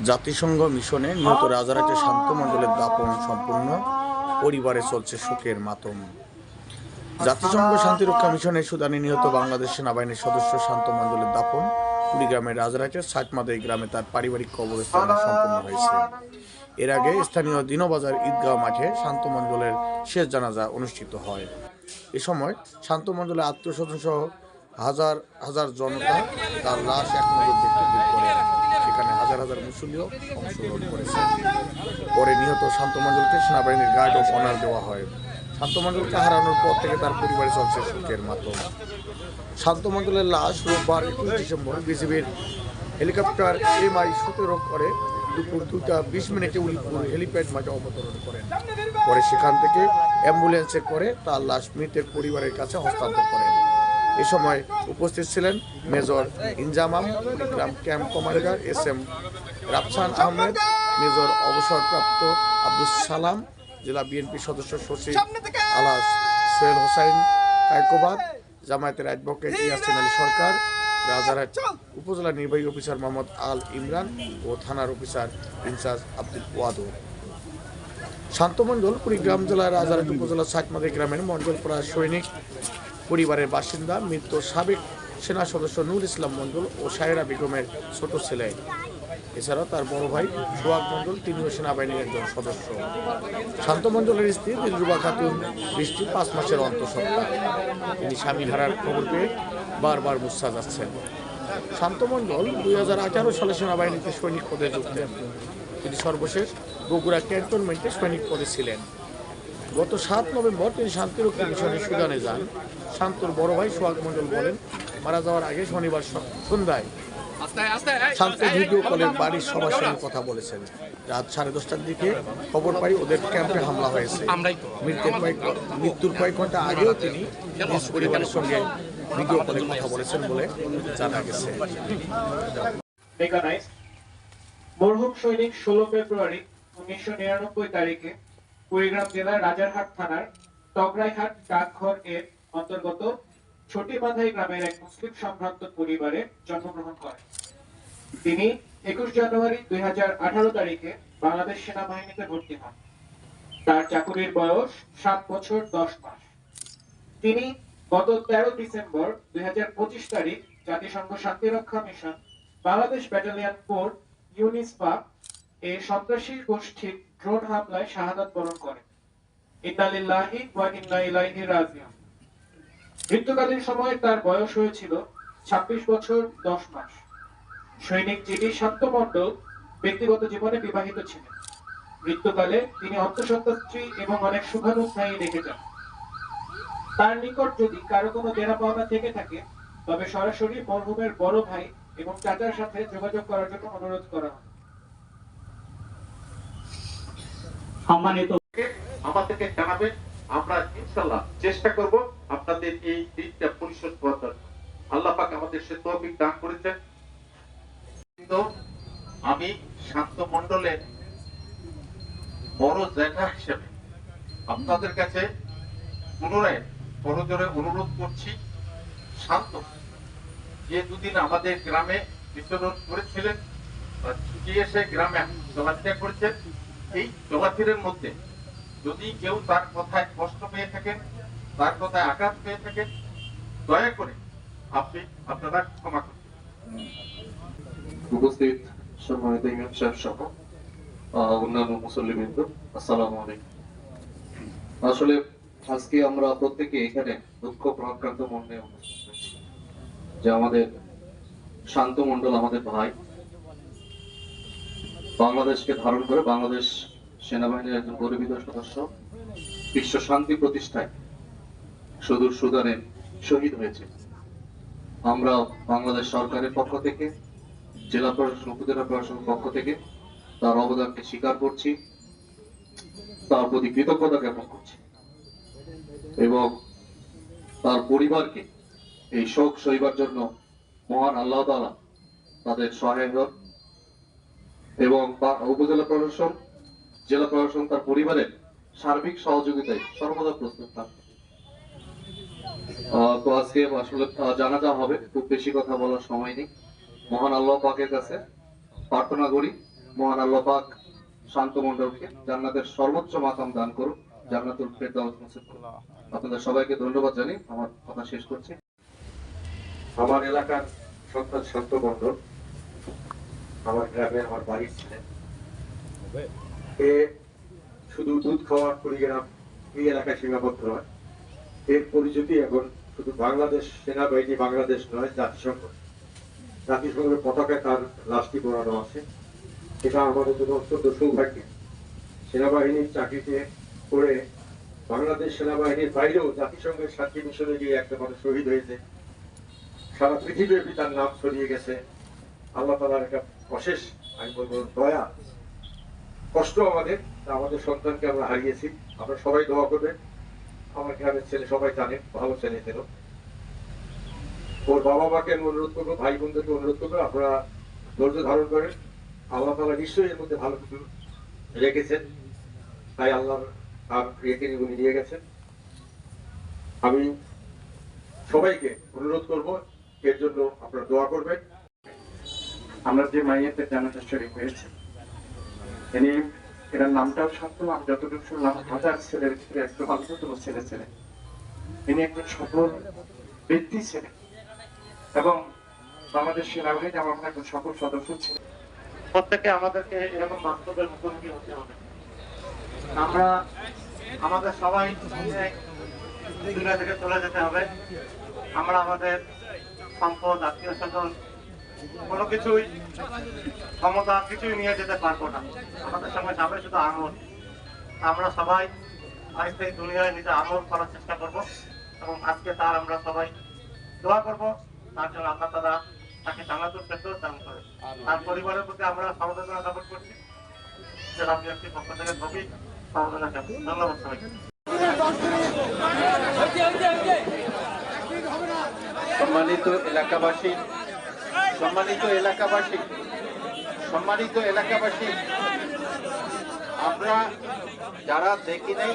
জাতিসংঘ মিশনে নিহত রাজারহাটে শান্ত মণ্ডলের দাফন সম্পূর্ণ, পরিবারে চলছে শোকের মাতম। জাতিসংঘ শান্তিরক্ষা মিশনে সুদানে নিহত বাংলাদেশ সেনাবাহিনীর সদস্য শান্ত মণ্ডলের দাফন কুড়িগ্রামের রাজারহাটের সাতমাদাই গ্রামে তার পারিবারিক কবরস্থানে সম্পন্ন হয়েছে। এর আগে স্থানীয় দিনবাজার ঈদগাহ মাঠে শান্ত মণ্ডলের শেষ জানাজা অনুষ্ঠিত হয়। এ সময় শান্ত মণ্ডলের আত্মীয়স্বজন সহ হাজার হাজার জনতা তার লাশ এক নজর দেখতে ভিড় করে। সেখানে হাজার হাজার মুসল্লিও অংশগ্রহণ করেছে। পরে নিহত শান্ত মণ্ডলকে সেনাবাহিনীর গার্ড অফ অনার দেওয়া হয়। শান্ত মণ্ডলকে হারানোর পর থেকে তার পরিবারে চলছে শোকের মাতম। শান্ত মণ্ডলের লাশ রোববার 21 ডিসেম্বর বিজিবির হেলিকপ্টার MI-17 করে দুপুর 2:20 উলিপুর হেলিপ্যাড মাঠে অবতরণ করেন। পরে সেখান থেকে অ্যাম্বুলেন্সে করে তার লাশ মৃতের পরিবারের কাছে হস্তান্তর করেন। এ সময় উপস্থিত ছিলেন major Inzamam, Kurigram camp commander SM Rafsan Ahmed, major অবসরপ্রাপ্ত আব্দুস সালাম, জেলা বিএনপি সদস্য সচিব আলাস সোহেল হোসাইন কায়কোবাদ, জামায়াতের অ্যাডভোকেট ইয়াসিন আলী সরকার, রাজারহাট উপজেলা নির্বাহী অফিসার মোহাম্মদ আল ইমরান ও থানার অফিসার ইনচার্জ আব্দুল ওয়াদুদ। শান্ত মণ্ডল কুড়িগ্রাম জেলার রাজারহাট উপজেলার সাতমাদাই গ্রামের মণ্ডলপাড়া সৈনিক পরিবারের বাসিন্দা। মৃত সাবেক সেনা সদস্য নূর ইসলাম মণ্ডল ও সায়রা বেগমের ছোট ছেলে। এছাড়াও তার বড় ভাই সোহাগ মণ্ডল, তিনিও সেনাবাহিনীর একজন সদস্য। শান্ত মণ্ডলের স্ত্রী দিলরুবা খাতুন বৃষ্টি 5 মাসের অন্তঃসত্ত্বা। তিনি স্বামী হারার খবর পেয়ে বারবার মুচ্ছা যাচ্ছেন। শান্ত মণ্ডল 2018 সালে সেনাবাহিনীতে সৈনিক পদে যোগ দেন। তিনি সর্বশেষ বগুড়া ক্যান্টনমেন্টে সৈনিক পদে ছিলেন। গত 7 নভেম্বর তিনি শান্তিরক্ষা মিশনে সুদানে যান। শান্তর বড় ভাই সোহাগ মণ্ডল বলেন, মারা যাওয়ার আগে শনিবার সন্ধ্যায় শান্ত ভিডিও কলের বাড়ির সবার সঙ্গে কথা বলেছেন। রাত 10:30টার দিকে খবর পাই ওদের ক্যাম্পে হামলা হয়েছে। মৃত্যুর কয়েক ঘন্টা আগেও তিনি নিজ পরিবারের সঙ্গে ভিডিও কলে কথা বলেছেন বলে জানা গেছে। মরহুম সৈনিক 16 ফেব্রুয়ারি 1999 তারিখে কুড়িগ্রাম জেলার রাজারহাট থানার টগরাইহাট ডাকঘর এর অন্তর্গত ছোটিমাধাই গ্রামের এক মুসলিম সম্ভ্রান্ত পরিবারে জন্মগ্রহণ করেন। তিনি 21 জানুয়ারি 2018 তারিখে বাংলাদেশ সেনাবাহিনীতে ভর্তি হন। তার চাকুরির বয়স 7 বছর 10 মাস। তিনি গত 13 ডিসেম্বর 2025 তারিখ জাতিসংঘ শান্তিরক্ষা মিশন বাংলাদেশ ব্যাটালিয়ন 4 ইউনিসপা এর সন্ত্রাসী গোষ্ঠীর ড্রোন হামলায় শাহাদাত বরণ করেন। ইন্না লিল্লাহি ওয়া ইন্না ইলাইহি রাজিউন। মৃত্যুকালীন সময়ে তার বয়স হয়েছিল 26 বছর 10 মাস। সৈনিক জিডি শান্ত মণ্ডল ব্যক্তিগত জীবনে বিবাহিত ছিলেন। মৃত্যুকালে তিনি অন্তঃসত্ত্বা স্ত্রী এবং অনেক শুভানুধ্যায়ী রেখে যান। তার নিকট যদি কারো কোনো দেনা পাওনা থেকে থাকে তবে সরাসরি মরহুমের বড় ভাই এবং চাচার সাথে যোগাযোগ করার জন্য অনুরোধ করা হয়। সম্মানিত আমাদেরকে জানাবেন, আমরা ইনশাআল্লাহ চেষ্টা করব আপনাদের এই দিনটা পরিশোধ করার জন্য। আল্লাহ পাক আমাদের সে তৌফিক দান করেছেন। তো আমি শান্ত মণ্ডলের বড় জ্যাঠা হিসেবে আপনাদের কাছে পুনরায় বড়জোরে অনুরোধ করছি, শান্ত যে দুদিন আমাদের গ্রামে বিচরণ করেছিলেন, ছুটি এসে গ্রামে চলাফেরা করেছেন, এই চলাফেরার মধ্যে যদি কেউ তার কথায় কষ্ট পেয়ে থাকেন, তার কথায় আঘাত পেয়ে থাকেন, দয়া করে আপনারা ক্ষমা করুন। উপস্থিত সম্মানিত ইমাম সাহেব সহ অন্যান্য মুসল্লিবৃন্দ, আসসালামু আলাইকুম। আসলে আজকে আমরা প্রত্যেকে এখানে দুঃখ প্রাক্রান্ত মনে উপস্থিত হয়েছি যে আমাদের শান্ত মণ্ডল আমাদের ভাই, বাংলাদেশকে ধারণ করে বাংলাদেশ সেনাবাহিনীর একজন গর্বিত সদস্য, বিশ্ব শান্তি প্রতিষ্ঠায় সুদূর সুদানে শহীদ হয়েছে। আমরা বাংলাদেশ সরকারের পক্ষ থেকে, জেলা প্রশাসন, উপজেলা প্রশাসনের পক্ষ থেকে তার অবদানকে স্বীকার করছি, তার প্রতি কৃতজ্ঞতা জ্ঞাপন করছি এবং তার পরিবারকে এই শোক সইবার জন্য মহান আল্লাহ তাআলা তাদের সহায় হোক এবং উপজেলা প্রশাসন, জেলা প্রশাসন তার পরিবারের সার্বিক সহযোগিতায় সর্বদা প্রস্তুত থাকবে। তো আজকে আসলে জানাজা হবে, খুব বেশি কথা বলার সময় নেই। মহান আল্লাহ পাকের কাছে প্রার্থনা করি মহান আল্লাহ পাক শান্ত মণ্ডলকে জান্নাতের সর্বোচ্চ মাকাম দান করুন, জান্নাতুল ফেরদাউস নসিব করুন। আপনাদের সবাইকে ধন্যবাদ জানিয়ে আমার কথা শেষ করছি। আমার এলাকার সন্তান শান্ত মণ্ডল আমার গ্রামে আমার বাড়ির ছিলেন। এ শুধু দুধ খাওয়ার কুড়িগ্রাম এই এলাকায় সীমাবদ্ধ নয়, এর পরিচিতি এখন শুধু বাংলাদেশ সেনাবাহিনী, বাংলাদেশ নয়, জাতিসংঘের পতাকায় তার লাশটি পড়ানো আছে। এটা আমাদের জন্য অত্যন্ত সৌভাগ্য। সেনাবাহিনীর চাকরিতে করে বাংলাদেশ সেনাবাহিনীর বাইরেও জাতিসংঘের শান্তি মিশনে গিয়ে একটা মানুষ শহীদ হয়েছে, সারা পৃথিবীব্যাপী তার নাম ছড়িয়ে গেছে। আল্লাহ তাআলার একটা অশেষ, আমি বলবো, দয়া। কষ্ট আমাদের সন্তানকে আমরা হারিয়েছি। আমরা সবাই দোয়া করবেন। আমার গ্রামের ছেলে সবাই জানেন, ভালো ছেলে ছিল। ওর বাবা মাকে আমি অনুরোধ করবো, ভাই বোনদেরকে অনুরোধ করবো, আপনারা ধৈর্য ধারণ করেন। আল্লাহ তাআলা নিশ্চয়ই এর মধ্যে ভালো কিছু রেখেছেন, তাই আল্লাহ তার প্রিয়কে উনি নিয়ে গেছেন। আমি সবাইকে অনুরোধ করব এর জন্য আপনারা দোয়া করবেন। আমরা যে মাইয়াতে জানাজা শরীফ হয়েছে, এনার নামটাও সত্য, আমি যতটুকু শুনলাম 1000 ছেলের ভিতরে একদম অন্যতম ছেলে ছিলেন। ইনি একজন সফল ব্যক্তি ছিলেন এবং বাংলাদেশ সেনাবাহিনী আমার মনে একজন সফল সদস্য ছিলেন। প্রত্যেকে আমাদেরকে এরকম বাস্তবের মুখোমুখি হতে হবে। আমরা আমাদের সবাই দুনিয়া থেকে চলে যেতে হবে। আমরা আমাদের সম্পদ, আত্মীয় স্বজন, কোনো কিছুই, ক্ষমতা কিছুই নিয়ে যেতে পারবো না। আমাদের সঙ্গে যাবে শুধু আমল। আমরা সবাই আজ থেকে দুনিয়ায় নিজে আমল করার চেষ্টা করব এবং আজকে তার আমরা সবাই দোয়া করব। তার জন্য আল্লাহ তাআলা তাকে জান্নাতুল ফেরদাউস দান করে। তার পরিবারের প্রতি আমরা সমবেদনা জ্ঞাপন করছি। জনাব বিএনপির পক্ষ থেকে গভীর সমবেদনা জ্ঞাপন। ধন্যবাদ সবাইকে। সম্মানিত এলাকাবাসী, আমরা যারা দেখি নাই